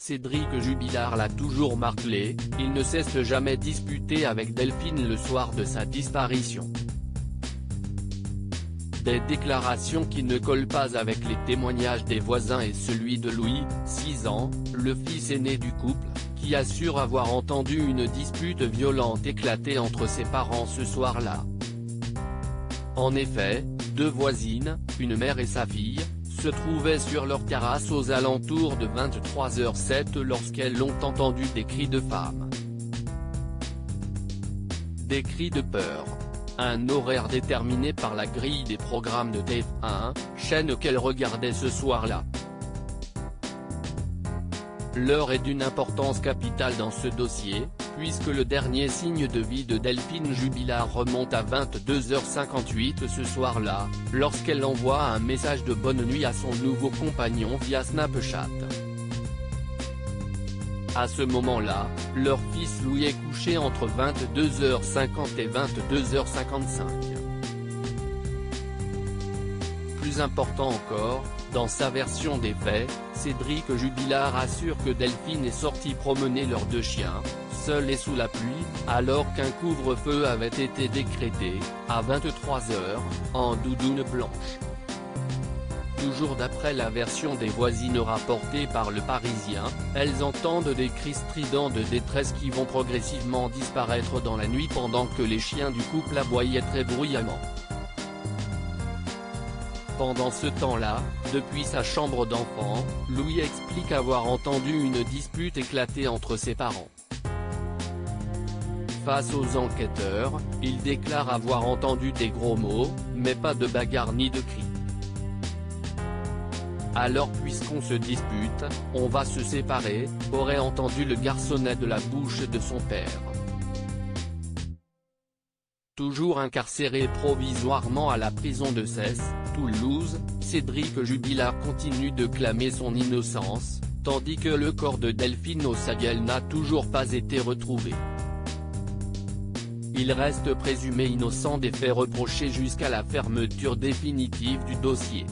Cédric Jubilard l'a toujours martelé, il ne cesse jamais disputer avec Delphine le soir de sa disparition. Des déclarations qui ne collent pas avec les témoignages des voisins et celui de Louis, 6 ans, le fils aîné du couple, qui assure avoir entendu une dispute violente éclater entre ses parents ce soir-là. En effet, deux voisines, une mère et sa fille, se trouvaient sur leur terrasse aux alentours de 23h07 lorsqu'elles ont entendu des cris de femmes. Des cris de peur. Un horaire déterminé par la grille des programmes de TF1, chaîne qu'elle regardait ce soir-là. L'heure est d'une importance capitale dans ce dossier, puisque le dernier signe de vie de Delphine Jubilard remonte à 22h58 ce soir-là, lorsqu'elle envoie un message de bonne nuit à son nouveau compagnon via Snapchat. À ce moment-là, leur fils Louis est couché entre 22h50 et 22h55. Plus important encore, dans sa version des faits, Cédric Jubilard assure que Delphine est sortie promener leurs deux chiens, seule et sous la pluie, alors qu'un couvre-feu avait été décrété, à 23h, en doudoune blanche. Toujours d'après la version des voisines rapportée par Le Parisien, elles entendent des cris stridents de détresse qui vont progressivement disparaître dans la nuit pendant que les chiens du couple aboyaient très bruyamment. Pendant ce temps-là, depuis sa chambre d'enfant, Louis explique avoir entendu une dispute éclater entre ses parents. Face aux enquêteurs, il déclare avoir entendu des gros mots, mais pas de bagarre ni de cris. Alors puisqu'on se dispute, on va se séparer, aurait entendu le garçonnet de la bouche de son père. Toujours incarcéré provisoirement à la prison de Cesse, Toulouse, Cédric Jubilard continue de clamer son innocence, tandis que le corps de Delphine Osagel n'a toujours pas été retrouvé. Il reste présumé innocent des faits reprochés jusqu'à la fermeture définitive du dossier.